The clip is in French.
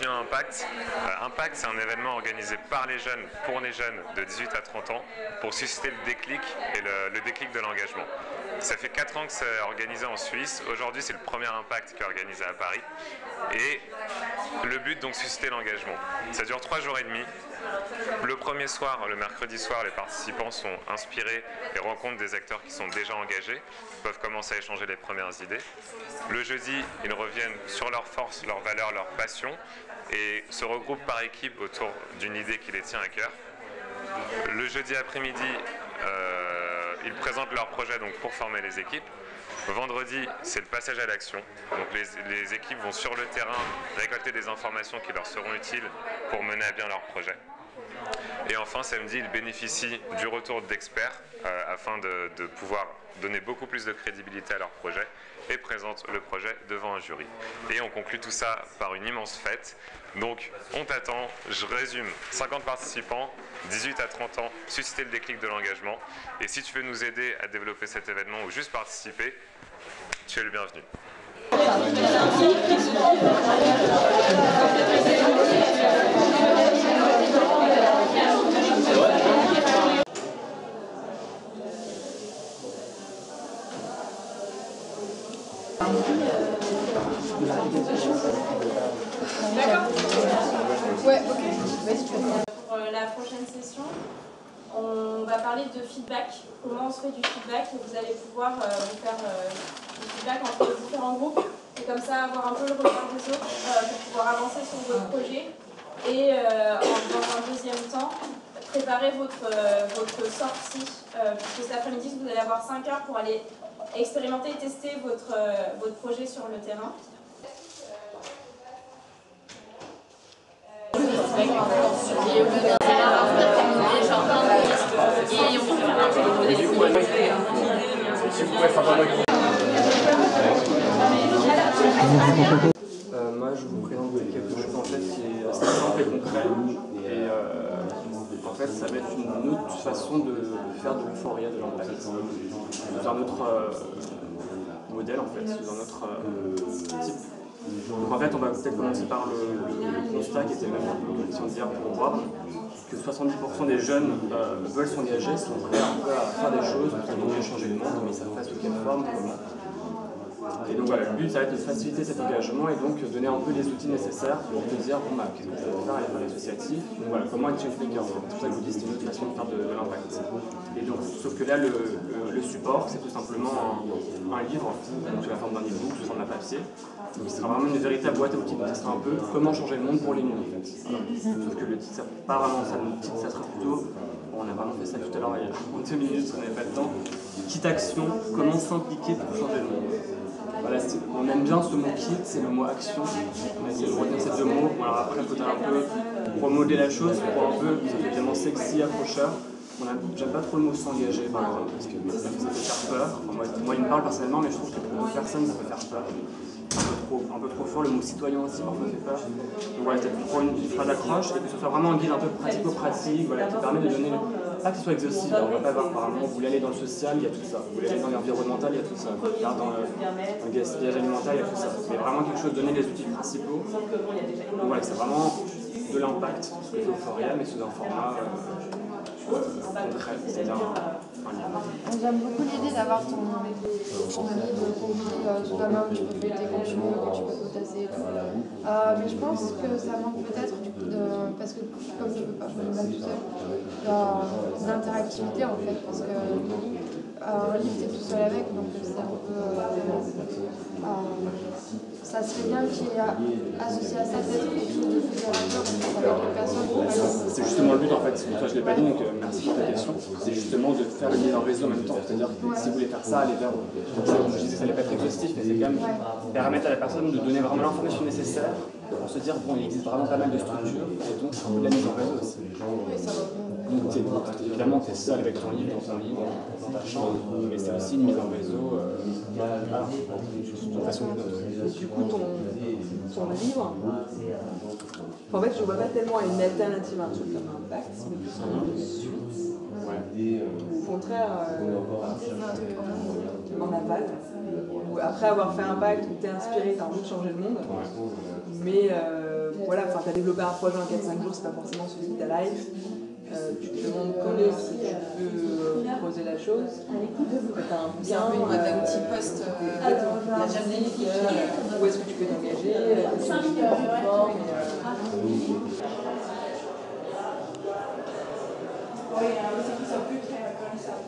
bienvenue à Impact. Impact, c'est un événement organisé par les jeunes, pour les jeunes de 18 à 30 ans, pour susciter le déclic et le déclic de l'engagement. Ça fait 4 ans que c'est organisé en Suisse. Aujourd'hui, c'est le premier Impact qui est organisé à Paris. Et le but, donc, susciter l'engagement. Ça dure 3 jours et demi. Le premier soir, le mercredi soir, les participants sont inspirés et rencontrent des acteurs qui sont déjà engagés, peuvent commencer à échanger les premières idées. Le jeudi, ils reviennent sur leurs forces, leurs valeurs, leurs passions et se regroupent par équipe autour d'une idée qui les tient à cœur. Le jeudi après-midi, ils présentent leur projet donc, pour former les équipes. Vendredi, c'est le passage à l'action. Donc les équipes vont sur le terrain récolter des informations qui leur seront utiles pour mener à bien leur projet. Et enfin, samedi, ils bénéficient du retour d'experts afin de pouvoir donner beaucoup plus de crédibilité à leur projet et présentent le projet devant un jury. Et on conclut tout ça par une immense fête. Donc, on t'attend. Je résume, 50 participants, 18 à 30 ans, susciter le déclic de l'engagement. Et si tu veux nous aider à développer cet événement ou juste participer, tu es le bienvenu. D'accord. Ouais, ok. Vas-y, tu veux. Pour la prochaine session, on va parler de feedback. Comment on se fait du feedback et vous allez pouvoir vous faire du feedback entre les différents groupes et comme ça avoir un peu le regard des autres pour pouvoir avancer sur votre projet et dans un deuxième temps préparer votre sortie puisque cet après-midi vous allez avoir 5 heures pour aller expérimenter et tester votre projet sur le terrain. Moi, je vous présente quelque chose en fait qui est assez simple et concret. Et en fait, ça va être une autre façon de faire de l'euphoria, de l'impact. Sous un autre modèle, en fait, sous un autre type. Donc en fait, on va peut-être commencer par le constat qui était même une question d'hier pour voir que 70% des jeunes veulent s'engager, sont prêts un peu à faire des choses, pour changer le monde, mais ils savent pas sous quelle forme, comment. Et donc voilà, le but ça va être de faciliter cet engagement et donc donner un peu les outils nécessaires pour te dire bon bah qu'est-ce que tu vas faire, aller faire l'associatif, donc voilà, comment être change maker. C'est pour ça que je vous dis c'est une autre façon de faire de l'impact. Et donc, sauf que là le support c'est tout simplement un livre, donc sous la forme d'un e-book, sous forme d'un papier. Donc ce sera vraiment une véritable boîte à outils, donc ça sera un peu comment changer le monde pour les nuls en fait. Voilà. Sauf que le titre, c'est pas vraiment ça, le titre ça sera plutôt, bon, on a vraiment fait ça tout à l'heure il y a 2 minutes, on n'avait pas de temps, kit action, comment s'impliquer pour changer le monde. Voilà, on aime bien ce mot kit, c'est le mot action. On a essayé de retenir ces 2 mots. Bon, alors après, il faut un peu remodeler la chose pour un peu, ça fait évidemment sexy, accrocheur. J'aime pas trop le mot s'engager par exemple, parce que ça peut faire peur. Enfin, moi, il me parle personnellement, mais je trouve que pour d'autres personnes, ça peut faire peur. Un peu trop fort, le mot citoyen aussi parfois fait peur. Donc voilà, peut-être pour une phrase d'accroche et que ce soit vraiment un guide un peu pratico-pratique, voilà, qui permet de donner, pas que ce soit exhaustif, on va pas voir apparemment, vous voulez aller dans le social, il y a tout ça, vous voulez aller dans l'environnemental, il y a tout ça, vous voulez aller dans le gaspillage alimentaire, il y a tout ça, mais vraiment quelque chose, donner les outils principaux. Donc voilà, c'est vraiment de l'impact, ce que l'euphoria, mais sous un format concret, c'est-à-dire un livre. J'aime beaucoup l'idée d'avoir ton livre compris sous la main, que tu peux feuilleter quand tu veux, que tu peux potasser et tout. Mais je pense que ça manque peut-être parce que comme je ne peux pas jouer le bac tout seul, d'interactivité en fait, parce que un livre t'es tout seul avec, donc c'est un peu... ça serait bien qu'il y ait associé à ça peut-être quelque chose de fédérateur avec d'autres personnes. C'est justement le but en fait, toi je ne l'ai pas dit donc merci pour ta question, c'est justement de faire le lien en réseau en même temps, c'est-à-dire que si vous voulez faire ça, allez vers comme je disais ça n'allait pas être exhaustif, mais c'est quand même permettre à la personne de donner vraiment l'information nécessaire pour se dire bon il existe vraiment pas mal de structures et donc c'est de la mise en réseau aussi. Donc évidemment tu es seul avec ton livre, dans ton livre, dans ta chambre, mais c'est aussi une mise en réseau d'une façon ou d'une autre. Du coup ton livre, en fait je vois pas tellement une alternative à un truc comme Impact, mais plus une suite. Au contraire, en aval, où après avoir fait Impact, où t'es inspiré, t'as envie de changer le monde, mais voilà, tu as développé un projet en 4-5 jours, c'est pas forcément celui de ta life. Tu te demandes comment si tu peux creuser la chose. C'est un peu une boîte à outils post la Jam Day. Où est-ce que tu peux t'engager, c'est une plateforme. Oui, c'est plus très reconnaissable.